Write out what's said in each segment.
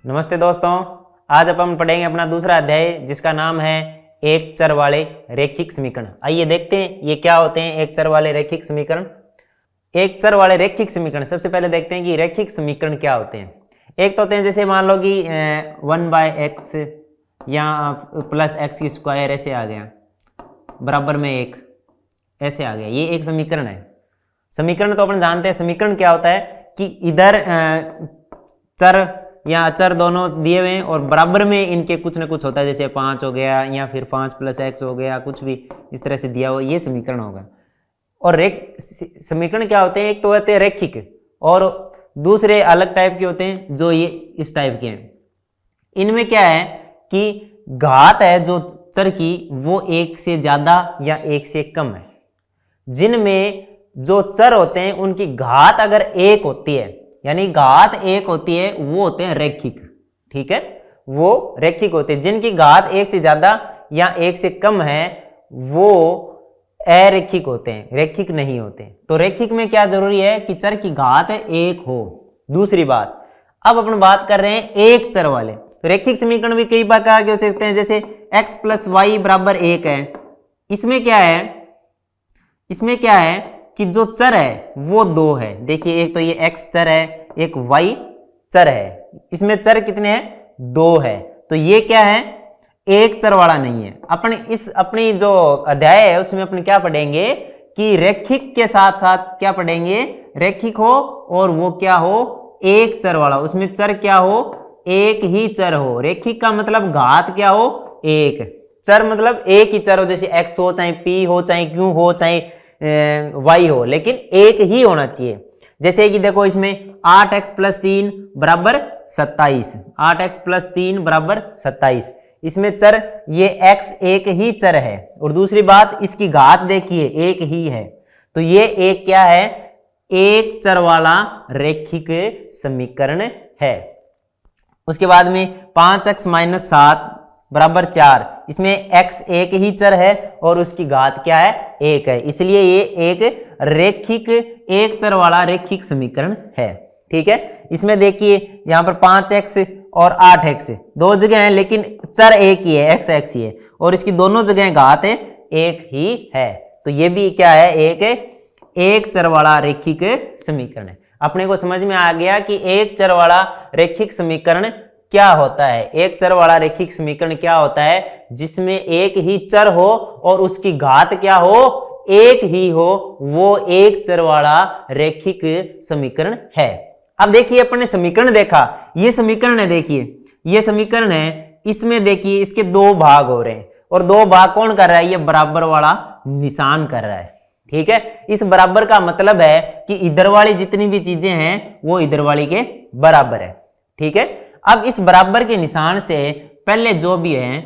नमस्ते दोस्तों, आज अपन पढ़ेंगे अपना दूसरा अध्याय जिसका नाम है एक चर वाले रैखिक समीकरण। आइए देखते हैं ये क्या होते हैं एक चर वाले रैखिक समीकरण। एक चर वाले रैखिक समीकरण, सबसे पहले देखते हैं कि रैखिक समीकरण क्या होते हैं। एक तो होते हैं जैसे मान लो कि 1/x या प्लस एक्स की स्क्वायर ऐसे आ गया बराबर में एक ऐसे आ गया, ये एक समीकरण है। समीकरण तो अपन जानते हैं समीकरण क्या होता है कि इधर चर या अचर दोनों दिए हुए हैं और बराबर में इनके कुछ ना कुछ होता है, जैसे 5 हो गया या फिर 5 + x हो गया, कुछ भी इस तरह से दिया हो, ये समीकरण होगा। और समीकरण क्या होते हैं, एक तो होते हैं रैखिक और दूसरे अलग टाइप के होते हैं जो ये इस टाइप के हैं। इनमें क्या है कि घात है जो चर की वो 1 से ज्यादा या 1 से कम है। जिनमें जो चर होते हैं उनकी घात अगर 1 होती है, यानी घात 1 होती है, वो होते हैं रैखिक। ठीक है, वो रैखिक होते हैं। जिनकी घात 1 से ज्यादा या 1 से कम है वो अरैखिक होते हैं, रैखिक नहीं होते। तो रैखिक में क्या जरूरी है कि चर की घात 1 हो। दूसरी बात, अब अपन बात कर रहे हैं एक चर वाले। तो रैखिक समीकरण भी कई प्रकार के हो सकते हैं, जैसे x + y = 1 है। इसमें क्या है कि जो चर है वो 2 है। देखिए, एक तो ये x चर है, एक y चर है। इसमें चर कितने हैं? 2 है। तो ये क्या है? एक चर वाला नहीं है। अपनी जो अध्याय है उसमें अपन क्या पढ़ेंगे कि रैखिक के साथ साथ क्या पढ़ेंगे, रैखिक हो और वो क्या हो, एक चर वाला। उसमें चर क्या हो, एक ही चर हो। रैखिक का मतलब घात क्या हो, 1। चर मतलब एक ही चर हो, जैसे x हो, चाहे p हो, चाहे q हो, चाहे y हो, लेकिन एक ही होना चाहिए। जैसे कि देखो, इसमें 8x + 3 = 27, 8x + 3 = 27। इसमें चर ये x एक ही चर है और दूसरी बात इसकी घात देखिए एक ही है। तो ये एक क्या है, एक चर वाला रैखिक समीकरण है। उसके बाद में 5x - 7 = 4। इसमें x एक ही चर है और उसकी घात क्या है, 1 है। इसलिए ये एक रैखिक एक चर वाला रैखिक समीकरण है। ठीक है, इसमें देखिए यहाँ पर 5x और 8x दो जगह हैं, लेकिन चर एक ही है, x ही है और इसकी दोनों जगह घात एक ही है। तो ये भी क्या है, एक चर वाला रैखिक समीकरण है। अपने को समझ में आ गया कि एक चर वाला रैखिक समीकरण क्या होता है। एक चर वाला रैखिक समीकरण क्या होता है, जिसमें एक ही चर हो और उसकी घात क्या हो, एक ही हो, वो एक चर वाला रैखिक समीकरण है। अब देखिए, अपन ने समीकरण देखा, ये समीकरण है, देखिए ये समीकरण है। इसमें देखिए इसके 2 भाग हो रहे हैं और 2 भाग कौन कर रहा है, ये बराबर वाला निशान कर रहा है। ठीक है, इस बराबर का मतलब है कि इधर वाली जितनी भी चीजें हैं वो इधर वाली के बराबर है। ठीक है, अब इस बराबर के निशान से पहले जो भी है,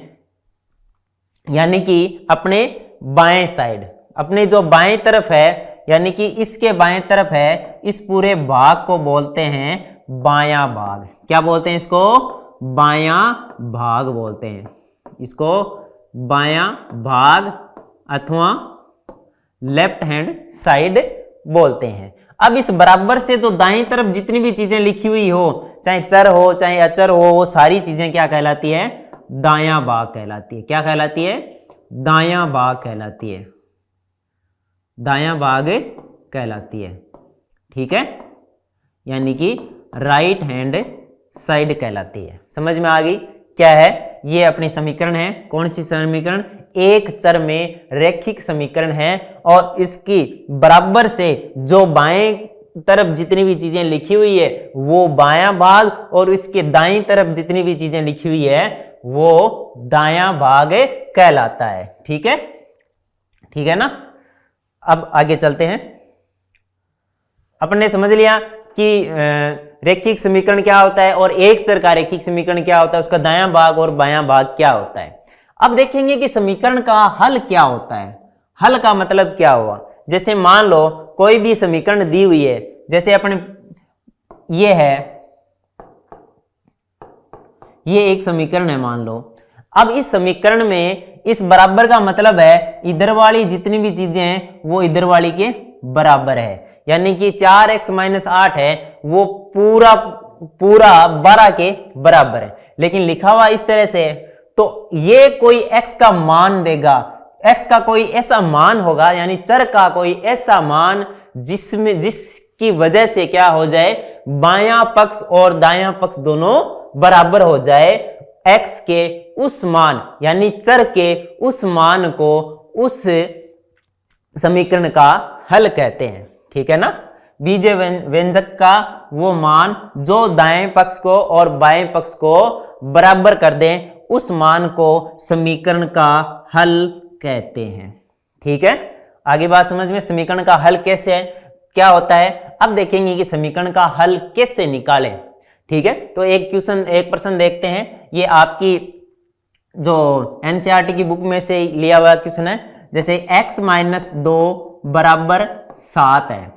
यानी कि अपने बाएं साइड, अपने जो बाएं तरफ है, यानी कि इसके बाएं तरफ है, इस पूरे भाग को बोलते हैं बायां भाग। क्या बोलते हैं इसको, बायां भाग बोलते हैं इसको, बायां भाग अथवा लेफ्ट हैंड साइड बोलते हैं। अब इस बराबर से जो दाएं तरफ जितनी भी चीजें लिखी हुई हो, चाहे चर हो चाहे अचर हो, वो सारी चीजें क्या कहलाती है, दायां भाग कहलाती है। क्या कहलाती है, दायां भाग कहलाती है, दायां भाग कहलाती है। ठीक है, यानी कि राइट हैंड साइड कहलाती है। समझ में आ गई क्या है, ये अपनी समीकरण है। कौन सी समीकरण, एक चर में रैखिक समीकरण है और इसकी बराबर से जो बाएं तरफ जितनी भी चीजें लिखी हुई है वो बायां भाग और इसके दाईं तरफ जितनी भी चीजें लिखी हुई है वो दायां भाग कहलाता है। ठीक है, ठीक है ना। अब आगे चलते हैं। अपन ने समझ लिया कि रैखिक समीकरण क्या होता है और एक चर का रैखिक समीकरण क्या होता है, उसका दायां भाग और बायां भाग क्या होता है। अब देखेंगे कि समीकरण का हल क्या होता है। हल का मतलब क्या हुआ, जैसे मान लो कोई भी समीकरण दी हुई है, जैसे अपने ये है, ये एक समीकरण है मान लो। अब इस समीकरण में इस बराबर का मतलब है इधर वाली जितनी भी चीजें हैं वो इधर वाली के बराबर है, यानी कि 4x - 8 है वो पूरा पूरा 12 के बराबर है, लेकिन लिखा हुआ इस तरह से है, तो ये कोई x का मान देगा, x का कोई ऐसा मान होगा, यानी चर का कोई ऐसा मान जिसकी वजह से क्या हो जाए, बायां पक्ष और दायां पक्ष दोनों बराबर हो जाए, x के उस मान यानी चर के उस मान को उस समीकरण का हल कहते हैं। ठीक है ना, बीजीय व्यंजक का वो मान जो दाएं पक्ष को और बाएं पक्ष को बराबर कर दें, उस मान को समीकरण का हल कहते हैं। ठीक है, आगे बात समझ में, समीकरण का हल कैसे है, क्या होता है, अब देखेंगे कि समीकरण का हल कैसे निकालें। ठीक है, तो एक प्रश्न देखते हैं, ये आपकी जो एनसीईआरटी की बुक में से लिया हुआ क्वेश्चन है। जैसे x - 2 बराबर 7 है,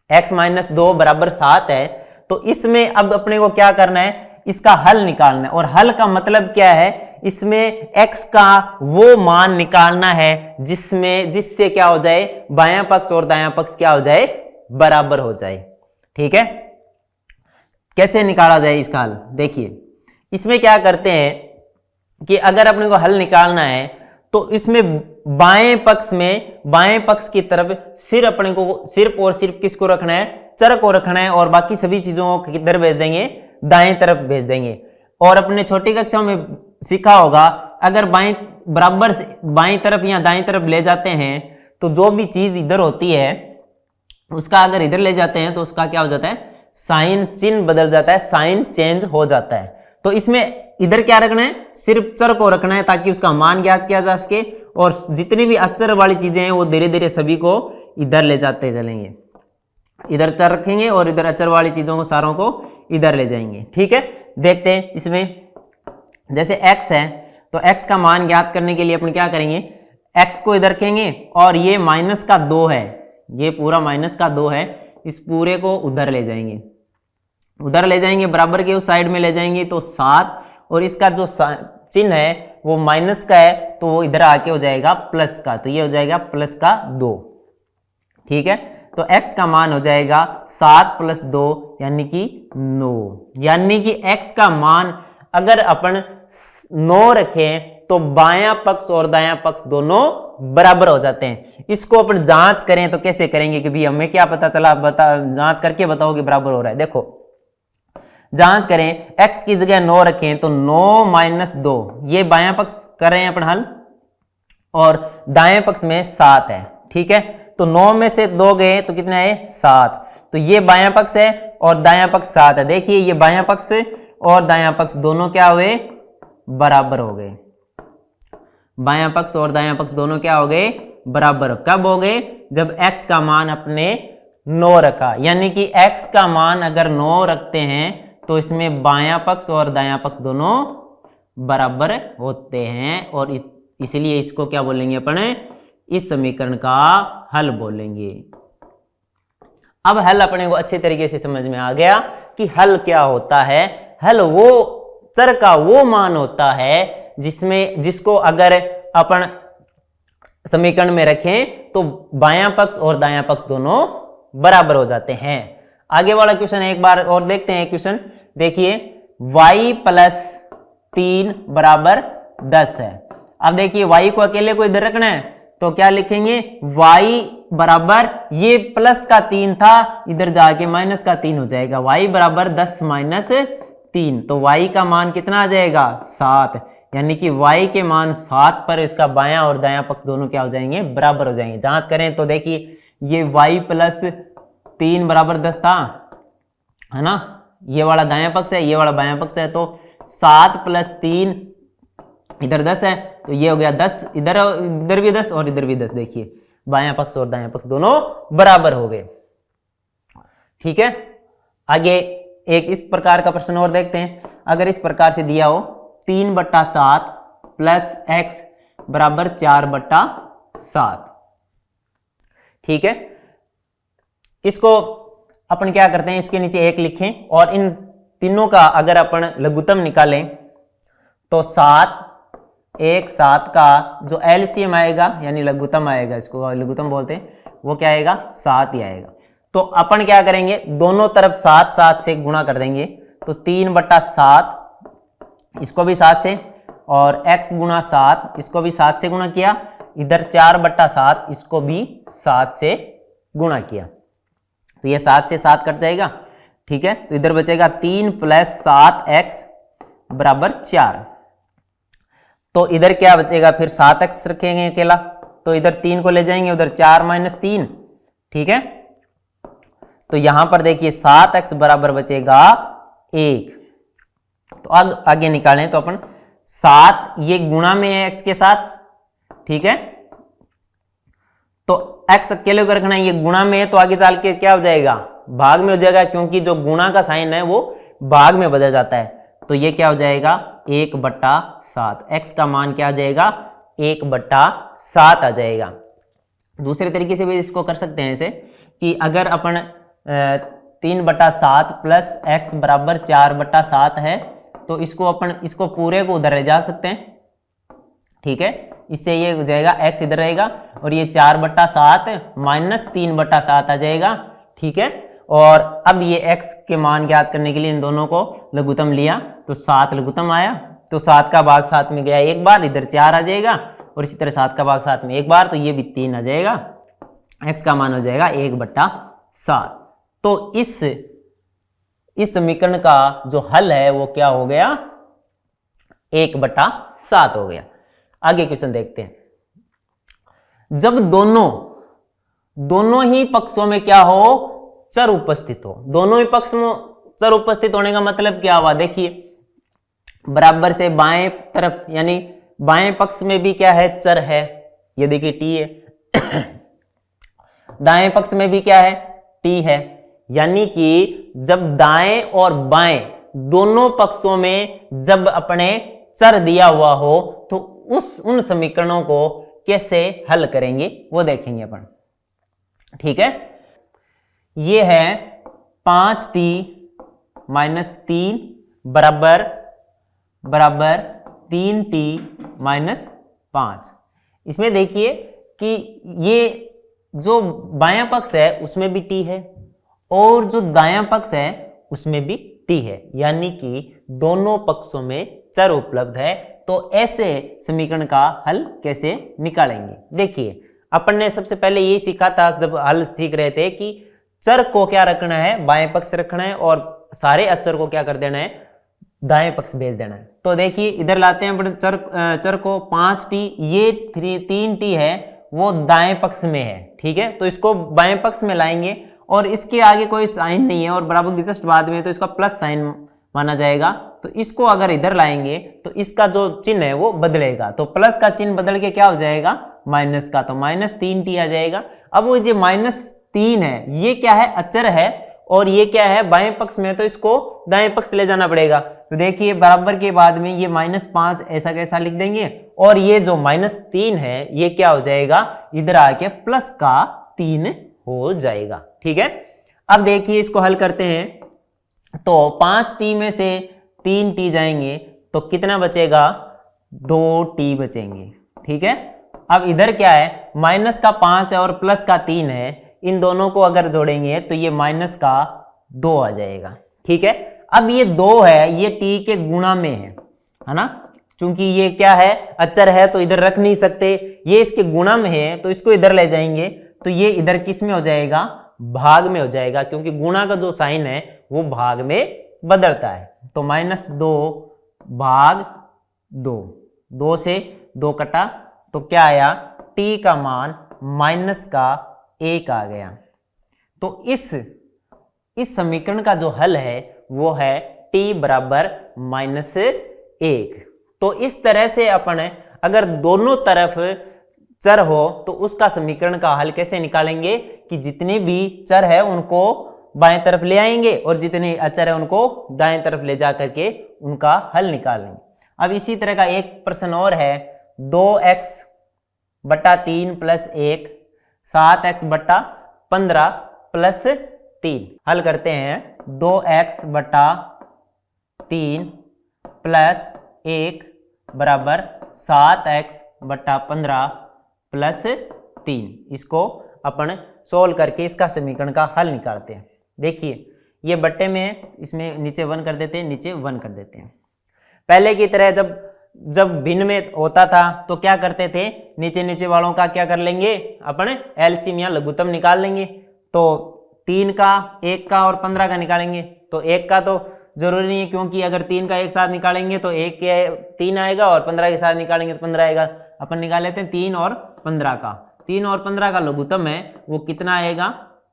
x - 2 बराबर 7 है, तो इसमें अब अपने को क्या करना है, इसका हल निकालना है। और हल का मतलब क्या है, इसमें x का वो मान निकालना है जिससे क्या हो जाए, बायां पक्ष और दायां पक्ष क्या हो जाए, बराबर हो जाए। ठीक है, कैसे निकाला जाए इसका हल, देखिए इसमें क्या करते हैं कि अगर अपने को हल निकालना है तो इसमें बाएं पक्ष की तरफ सिर्फ और सिर्फ किसको रखना है, चर को रखना है, और बाकी सभी चीजों को किधर भेज देंगे, दाएं तरफ भेज देंगे। और अपने छोटी कक्षा में सीखा होगा, अगर बाएं तरफ या दाएं तरफ ले जाते हैं तो जो भी चीज इधर होती है उसका अगर इधर ले जाते हैं तो उसका क्या हो जाता है, साइन चिन्ह बदल जाता है, साइन चेंज हो जाता है। तो इसमें इधर क्या रखना है, सिर्फ चर को रखना है ताकि उसका मान ज्ञात किया जा सके, और जितनी भी अचर वाली चीजें हैं वो धीरे धीरे सभी को इधर ले जाते चलेंगे, इधर चर रखेंगे और इधर अचर वाली चीजों को सारों को इधर ले जाएंगे। ठीक है, देखते हैं इसमें, जैसे x है तो x का मान ज्ञात करने के लिए अपन क्या करेंगे, x को इधर रखेंगे और ये -2 है, ये पूरा -2 है, इस पूरे को उधर ले जाएंगे, बराबर के उस साइड में ले जाएंगे तो 7, और इसका जो चिन्ह है वो माइनस का है तो वो इधर आके हो जाएगा प्लस का, तो ये हो जाएगा +2। ठीक है, तो x का मान हो जाएगा 7 + 2 यानी कि 9, यानी कि x का मान अगर अपन 9 रखें तो बायां पक्ष और दायां पक्ष दोनों बराबर हो जाते हैं। इसको अपन जांच करें तो कैसे करेंगे कि भाई हमें क्या पता चला, जांच करके बताओ कि बराबर हो रहा है। देखो जांच करें, x की जगह 9 रखें तो 9 - 2, ये बायां पक्ष कर रहे हैं अपन हल, और दाएं पक्ष में 7 है। ठीक है, तो 9 में से 2 गए तो कितना है, 7, तो ये बायां पक्ष है और दायां पक्ष 7 है। देखिए ये बायां पक्ष और दायां पक्ष दोनों क्या हुए, बराबर हो गए, बायां पक्ष और दायां पक्ष दोनों क्या हो गए, बराबर। कब हो गए, जब x का मान अपने 9 रखा, यानी कि x का मान अगर 9 रखते हैं तो इसमें बायां पक्ष और दायां पक्ष दोनों बराबर होते हैं, और इसलिए इसको क्या बोलेंगे अपन, इस समीकरण का हल बोलेंगे। अब हल अपने को अच्छे तरीके से समझ में आ गया कि हल क्या होता है। हल वो चर का वो मान होता है जिसको अगर अपन समीकरण में रखें तो बायां पक्ष और दायां पक्ष दोनों बराबर हो जाते हैं। आगे वाला क्वेश्चन एक बार और देखते हैं। क्वेश्चन देखिए, y + 3 = 10 है। अब देखिए y को अकेले को इधर रखना है तो क्या लिखेंगे, y बराबर, ये प्लस का 3 था, इधर जाके -3 हो जाएगा, y बराबर 10 - 3, तो y का मान कितना आ जाएगा, 7, यानी कि y के मान 7 पर इसका बायां और दायां पक्ष दोनों क्या हो जाएंगे, बराबर हो जाएंगे। जांच करें तो देखिए ये y + 3 = 10 था, है ना, ये वाला दायां पक्ष है, ये वाला बायां पक्ष है, तो 7 + 3 इधर 10 है, तो ये हो गया 10, इधर भी 10 और इधर भी 10। देखिए बायां पक्ष और दायां पक्ष दोनों बराबर हो गए। ठीक है, आगे एक इस प्रकार का प्रश्न और देखते हैं। अगर इस प्रकार से दिया हो 3/7 + x = 4/7, ठीक है, इसको अपन क्या करते हैं, इसके नीचे 1 लिखें और इन तीनों का अगर अपन लघुत्तम निकालें तो 7 का जो एलसीएम आएगा यानी लघुत्तम आएगा, इसको लघुत्तम बोलते हैं, वो क्या आएगा, 7 ही आएगा। तो अपन क्या करेंगे, दोनों तरफ 7 7 से गुणा कर देंगे, तो 3/7 इसको भी 7 से, और x गुणा 7 इसको भी 7 से गुणा किया, इधर 4/7 इसको भी 7 से गुणा किया, तो ये 7 से 7 कट जाएगा। ठीक है, तो इधर बचेगा 3 + 7x बराबर 4। तो इधर क्या बचेगा, फिर 7x रखेंगे अकेला, तो इधर 3 को ले जाएंगे, उधर 4 - 3। ठीक है, तो यहां पर देखिए 7x बराबर बचेगा 1। तो आगे निकालें तो अपन 7 ये गुणा में है x के साथ। ठीक है, तो x अकेले को रखना है, ये गुणा में है, तो आगे चल के क्या हो जाएगा, भाग में हो जाएगा, क्योंकि जो गुणा का साइन है वो भाग में बदल जाता है। तो ये क्या हो जाएगा, 1/7। x का मान क्या आ जाएगा, 1/7 आ जाएगा। दूसरे तरीके से भी इसको कर सकते हैं ऐसे कि अगर अपन 3/7 + x बराबर 4/7 है, तो इसको अपन इसको पूरे को उधर ले जा सकते हैं। ठीक है, इससे ये हो जाएगा x इधर रहेगा, और ये 4/7 - 3/7 आ जाएगा। ठीक है, और अब ये x के मान ज्ञात करने के लिए इन दोनों को लघुत्तम लिया, तो 7 लघुत्तम आया, तो 7 का भाग 7 में गया एक बार, इधर 4 आ जाएगा, और इसी तरह 7 का भाग 7 में एक बार, तो ये भी 3 आ जाएगा। x का मान हो जाएगा 1/7। तो इस समीकरण का जो हल है वो क्या हो गया, 1/7 हो गया। आगे क्वेश्चन देखते हैं, जब दोनों ही पक्षों में क्या हो, चर उपस्थित हो। दोनों ही पक्ष में चर उपस्थित होने का मतलब क्या हुआ, देखिए बराबर से बाएं तरफ, यानी बाएं पक्ष में भी क्या है, चर है, ये देखिए t है। दाएं पक्ष में भी क्या है, t है, यानी कि जब दाएं और बाएं दोनों पक्षों में जब अपने चर दिया हुआ हो, तो उन समीकरणों को कैसे हल करेंगे वो देखेंगे अपन। ठीक है, ये है 5t - 3 बराबर 3t - 5। इसमें देखिए कि ये जो बायां पक्ष है उसमें भी t है, और जो दायां पक्ष है उसमें भी t है, यानी कि दोनों पक्षों में चर उपलब्ध है। तो ऐसे समीकरण का हल कैसे निकालेंगे, देखिए अपन ने सबसे पहले ये सीखा था जब हल सीख रहे थे कि चर को क्या रखना है, बाएं पक्ष रखना है, और सारे अचर को क्या कर देना है, दाएं पक्ष भेज देना है। तो देखिए इधर लाते हैं अपन चर को, 5t, ये 3t है वो दाएं पक्ष में है। ठीक है, तो इसको बाएं पक्ष में लाएंगे, और इसके आगे कोई साइन नहीं है और बराबर की जस्ट बाद में, तो इसका प्लस साइन माना जाएगा। तो इसको अगर इधर लाएंगे तो इसका जो चिन्ह है वो बदलेगा, तो प्लस का चिन्ह बदल के क्या हो जाएगा, माइनस का, तो -3t आ जाएगा। अब वो जो -3 है ये क्या है, अचर है, और ये क्या है, बाएं पक्ष में, तो इसको दाएं पक्ष ले जाना पड़ेगा। तो देखिए बराबर के बाद में ये -5 ऐसा कैसा लिख देंगे, और ये जो -3 है ये क्या हो जाएगा, इधर आके प्लस का 3 हो जाएगा। ठीक है, अब देखिए इसको हल करते हैं, तो 5t में से 3t जाएंगे तो कितना बचेगा, 2t बचेंगे। ठीक है, अब इधर क्या है, माइनस का 5 है और प्लस का 3 है, इन दोनों को अगर जोड़ेंगे तो ये -2 आ जाएगा। ठीक है, अब ये 2 है, ये t के गुणा में है ना, क्योंकि ये क्या है, अचर है, तो इधर रख नहीं सकते, ये इसके गुणा में है, तो इसको इधर ले जाएंगे, तो ये इधर किस में हो जाएगा, भाग में हो जाएगा, क्योंकि गुणा का जो साइन है वो भाग में बदलता है। तो -2/2, 2 से 2 कटा, तो क्या आया, t का मान -1 आ गया। तो इस समीकरण का जो हल है वो है t बराबर -1। तो इस तरह से अपन अगर दोनों तरफ चर हो तो उसका समीकरण का हल कैसे निकालेंगे, कि जितने भी चर है उनको बाएं तरफ ले आएंगे, और जितने अचर है उनको दाएं तरफ ले जा करके उनका हल निकालेंगे। अब इसी तरह का एक प्रश्न और है, 2x/3 + 1 7x/15 + 3। हल करते हैं, 2x/3 + 1 बराबर 7x/15 + 3। इसको अपन सोल्व करके इसका समीकरण का हल निकालते हैं। देखिए ये बट्टे में है, इसमें नीचे 1 कर देते हैं, नीचे 1 कर देते हैं। पहले की तरह जब भिन्न में होता था तो क्या करते थे, नीचे नीचे वालों का क्या कर लेंगे, अपन एलसीएम या लघुत्तम निकाल लेंगे। तो 3 का, 1 का और 15 का निकालेंगे। तो 1 का तो जरूरी नहीं है, क्योंकि अगर 3 का एक साथ निकालेंगे तो 1 के 3 आएगा और 15 के साथ निकालेंगे तो 15 आएगा। अपन निकाल लेते हैं 3 और 15 का। 3 और 15 का लघुत्तम है वो कितना आएगा,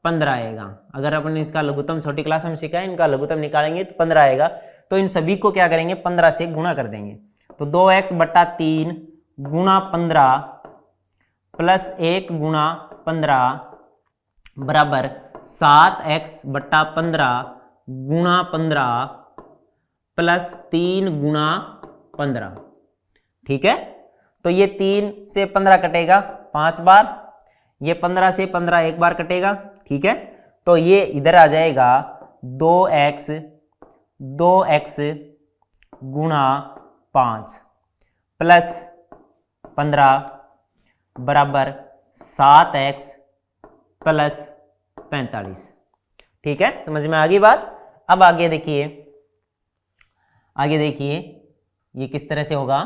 15 आएगा। अगर अपन इसका लघुत्तम छोटी क्लास में सीखा है, इनका लघुत्तम निकालेंगे तो 15 आएगा। तो इन सभी को क्या करेंगे, 15 से गुणा कर देंगे। तो 2x बट्टा 3 गुणा 15 प्लस 1 गुणा 15 बराबर 7x बट्टा 15 गुणा 15 प्लस 3 गुणा 15। ठीक है, तो ये 3 से 15 कटेगा 5 बार, ये 15 से 15 एक बार कटेगा। ठीक है, तो ये इधर आ जाएगा 2x गुणा 5 प्लस 15 बराबर 7x प्लस 45। ठीक है, समझ में आ गई बात। अब आगे देखिए, ये किस तरह से होगा।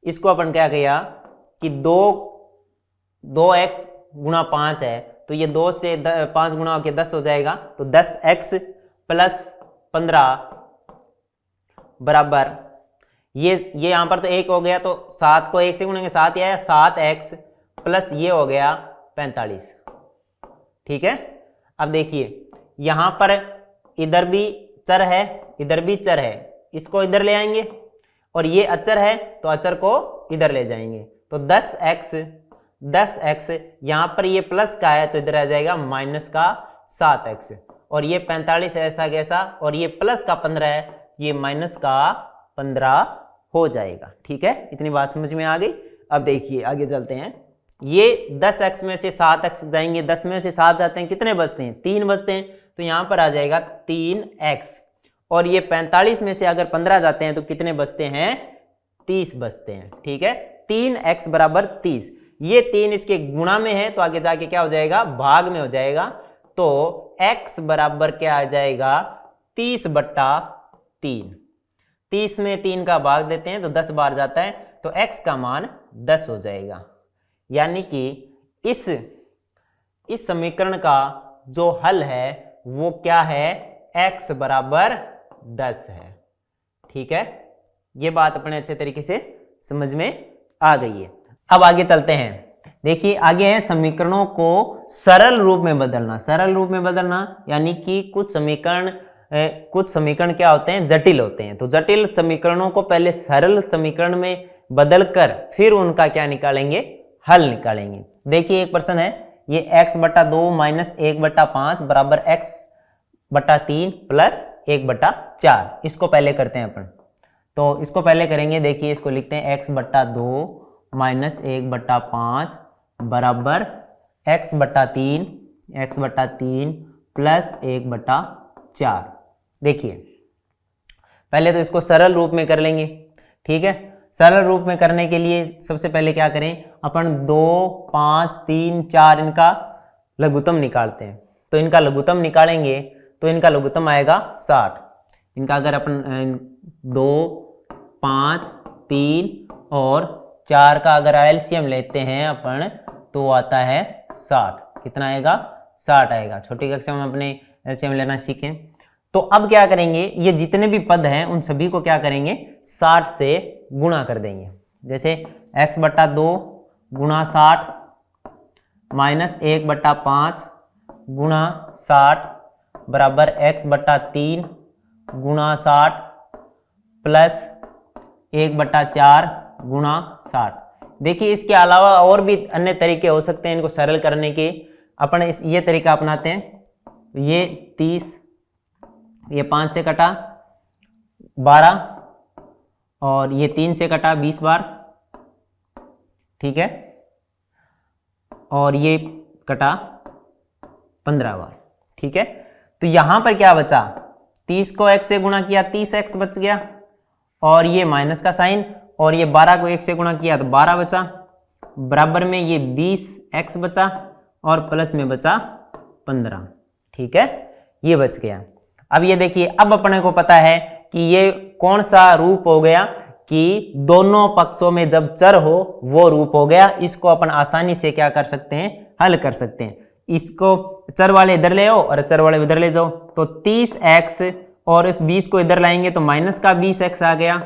इसको अपन क्या किया कि 2x गुणा 5 है, तो ये 2 से 5 गुणा होकर 10 हो जाएगा। तो 10x प्लस 15 बराबर ये यहां पर तो 1 हो गया, तो 7 को 1 से गुणेंगे 7 ही आया, 7x प्लस ये हो गया 45। ठीक है, अब देखिए यहां पर इधर भी चर है, इधर भी चर है, इसको इधर ले आएंगे, और ये अचर है तो अचर को इधर ले जाएंगे। तो 10x यहां पर ये प्लस का है तो इधर आ जाएगा माइनस का 7x, और ये 45 ऐसा कैसा, और ये प्लस का 15 है, ये माइनस का 15 हो जाएगा। ठीक है, इतनी बात समझ में आ गई। अब देखिए आगे चलते हैं। ये 10x में से 7x जाएंगे, 10 में से 7 जाते हैं, कितने बचते हैं, 3 बचते हैं। तो यहां पर आ जाएगा 3x, और ये 45 में से अगर 15 जाते हैं तो कितने बचते हैं, 30 बचते हैं। ठीक है, 3x बराबर 30। ये 3 इसके गुणा में है तो आगे जाके क्या हो जाएगा, भाग में हो जाएगा। तो x बराबर क्या आ जाएगा, 30 बट्टा 3। 30 में 3 का भाग देते हैं तो 10 बार जाता है, तो x का मान 10 हो जाएगा। यानी कि इस समीकरण का जो हल है वो क्या है, x बराबर 10 है। ठीक है, ये बात अपने अच्छे तरीके से समझ में आ गई है। अब आगे चलते हैं। देखिए आगे है समीकरणों को सरल रूप में बदलना। सरल रूप में बदलना यानी कि कुछ समीकरण क्या होते हैं, जटिल होते हैं। तो जटिल समीकरणों को पहले सरल समीकरण में बदलकर फिर उनका क्या निकालेंगे, हल निकालेंगे। देखिए एक प्रश्न है, ये x बटा 2 माइनस 1 बटा 5 बराबर x बटा 3 प्लस 1 बटा 4। इसको पहले करते हैं अपन, तो इसको पहले करेंगे। देखिए इसको लिखते हैं x बटा 2 माइनस 1 बटा 5 बराबर x बटा 3 प्लस 1 बटा 4। देखिए पहले तो इसको सरल रूप में कर लेंगे। ठीक है, सरल रूप में करने के लिए सबसे पहले क्या करें, अपन 2, 5, 3, 4 इनका लघुत्तम निकालते हैं। तो इनका लघुत्तम निकालेंगे तो इनका लघुत्तम आएगा 60। इनका अगर अपन 2, 5, 3 और 4 का अगर एलसीएम लेते हैं अपन तो आता है 60। कितना आएगा, 60 आएगा। छोटी कक्षा में अपने एलसीएम लेना सीखें। तो अब क्या करेंगे, ये जितने भी पद हैं उन सभी को क्या करेंगे, 60 से गुणा कर देंगे। जैसे x बटा 2 गुणा 60 माइनस 1 बटा 5 गुणा 60 बराबर x बटा 3 गुणा 60 प्लस 1 बटा 4 गुणा 60। देखिए इसके अलावा और भी अन्य तरीके हो सकते हैं इनको सरल करने के। अपन ये तरीका अपनाते हैं। ये 30, ये 5 से कटा 12 और ये 3 से कटा 20 बार। ठीक है, और ये कटा 15 बार। ठीक है, तो यहां पर क्या बचा, 30 को x से गुणा किया 30x बच गया, और ये माइनस का साइन, और ये 12 को 1 से गुणा किया तो 12 बचा, बराबर में ये 20x बचा और प्लस में बचा 15। ठीक है, ये बच गया। अब ये देखिए, अब अपने को पता है कि ये कौन सा रूप हो गया कि दोनों पक्षों में जब चर हो वो रूप हो गया। इसको अपन आसानी से क्या कर सकते हैं, हल कर सकते हैं। इसको चर वाले इधर ले आओ और चर वाले इधर ले जाओ, तो 30x और इस 20 को इधर लाएंगे तो माइनस का 20x आ गया।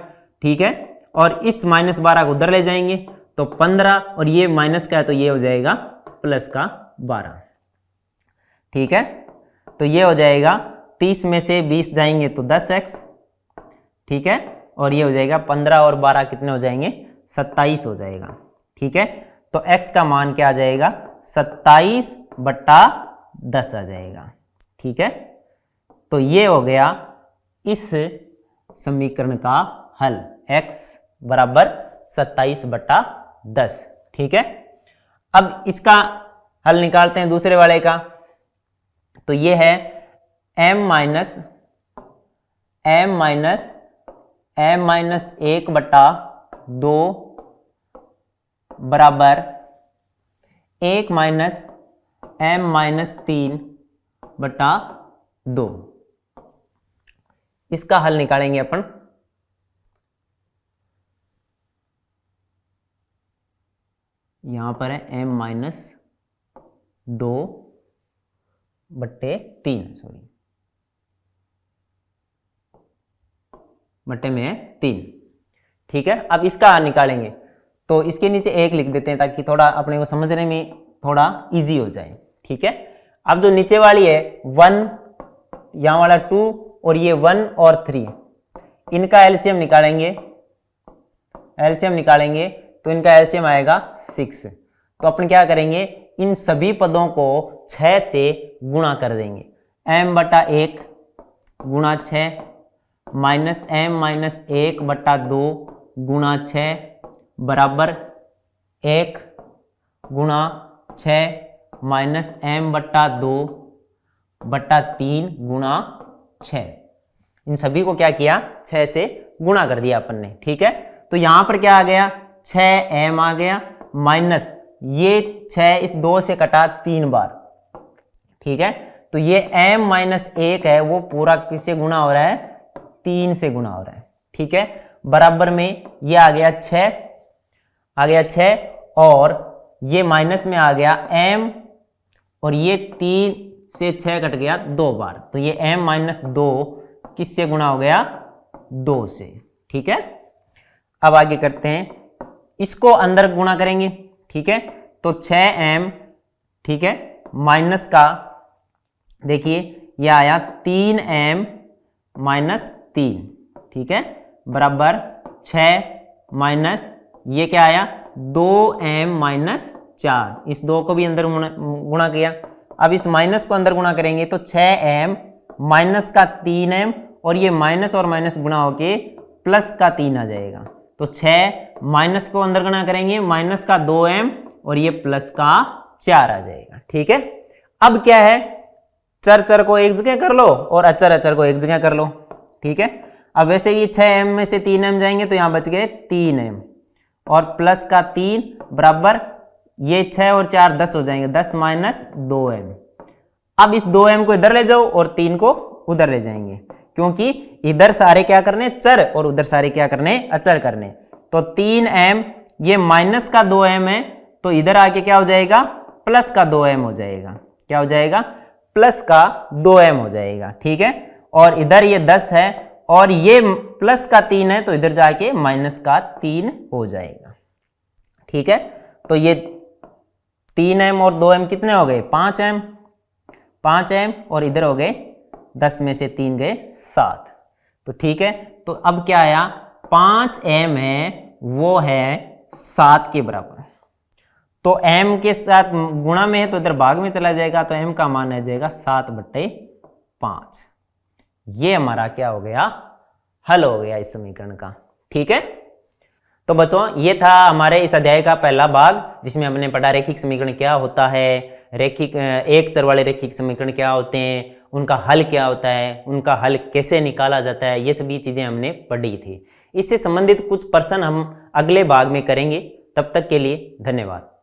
ठीक है, और इस -12 को उधर ले जाएंगे तो 15, और ये माइनस का है तो ये हो जाएगा प्लस का 12। ठीक है, तो ये हो जाएगा 30 में से 20 जाएंगे तो 10x। ठीक है, और ये हो जाएगा 15 और 12 कितने हो जाएंगे, 27 हो जाएगा। ठीक है, तो x का मान क्या आ जाएगा, 27/10 आ जाएगा। ठीक है, तो ये हो गया इस समीकरण का हल, x बराबर 27/10। ठीक है, अब इसका हल निकालते हैं दूसरे वाले का। तो ये है m माइनस 1/2 बराबर 1 माइनस m-3/2। इसका हल निकालेंगे अपन। यहां पर है m-2/3, सॉरी बट्टे में है 3। ठीक है, अब इसका हल निकालेंगे तो इसके नीचे 1 लिख देते हैं ताकि थोड़ा अपने को समझने में थोड़ा इजी हो जाए। ठीक है, अब जो नीचे वाली है 1, यहाँ वाला 2 और ये 1 और 3, इनका एलसीएम निकालेंगे। तो इनका एलसीएम आएगा 6। तो अपन क्या करेंगे, इन सभी पदों को 6 से गुणा कर देंगे। m/1 गुणा 6 माइनस m-1/2 गुणा 6 बराबर 1 गुणा 6 माइनस m/2/3 गुणा 6। इन सभी को क्या किया, 6 से गुणा कर दिया अपन ने। ठीक है, तो यहां पर क्या आ गया, 6m आ गया, माइनस ये 6 इस 2 से कटा 3 बार। ठीक है, तो ये m-1 है वो पूरा किससे गुणा हो रहा है, 3 से गुणा हो रहा है। ठीक है, बराबर में ये आ गया 6 और ये माइनस में आ गया m, और ये 3 से 6 कट गया 2 बार, तो ये m-2 किससे गुणा हो गया, 2 से। ठीक है, अब आगे करते हैं, इसको अंदर गुणा करेंगे। ठीक है, तो 6m, ठीक है, माइनस का देखिए ये आया 3m-3। ठीक है, बराबर 6 माइनस ये क्या आया 2m-4, इस 2 को भी अंदर गुणा किया। अब इस माइनस को अंदर गुणा करेंगे तो 6m माइनस का 3m, और ये माइनस और माइनस गुणा होके प्लस का 3 आ जाएगा। तो 6 माइनस को अंदर गुणा करेंगे, माइनस का 2m और ये प्लस का 4 आ जाएगा। ठीक है, अब क्या है, चर को एक जगह कर लो और अचर को एक जगह कर लो। ठीक है, अब वैसे ये 6m में से 3m जाएंगे तो यहां बच गए 3m और प्लस का 3 बराबर ये 6 और 4 10 हो जाएंगे, 10 माइनस 2m। अब इस 2m को इधर ले जाओ और 3 को उधर ले जाएंगे, क्योंकि इधर सारे क्या करने, चर, और उधर सारे क्या करने, अचर करने। तो 3m, ये माइनस का 2m है तो इधर आके क्या हो जाएगा, प्लस का 2m हो जाएगा। क्या हो जाएगा, प्लस का 2m हो जाएगा। ठीक है, और इधर ये 10 है और ये प्लस का 3 है तो इधर जाके माइनस का 3 हो जाएगा। ठीक है, तो ये 3m और 2m कितने हो गए, 5m और इधर हो गए 10 में से 3 गए 7। तो ठीक है, तो अब क्या आया, 5m है वो है 7 के बराबर। तो m के साथ गुणा में है तो इधर भाग में चला जाएगा, तो m का मान आ जाएगा 7/5। ये हमारा क्या हो गया, हल हो गया इस समीकरण का। ठीक है, तो बच्चों ये था हमारे इस अध्याय का पहला भाग, जिसमें हमने पढ़ा रेखिक समीकरण क्या होता है, रेखिक एक चर वाले रेखिक समीकरण क्या होते हैं, उनका हल क्या होता है, उनका हल कैसे निकाला जाता है, ये सभी चीजें हमने पढ़ी थी। इससे संबंधित कुछ प्रश्न हम अगले भाग में करेंगे। तब तक के लिए धन्यवाद।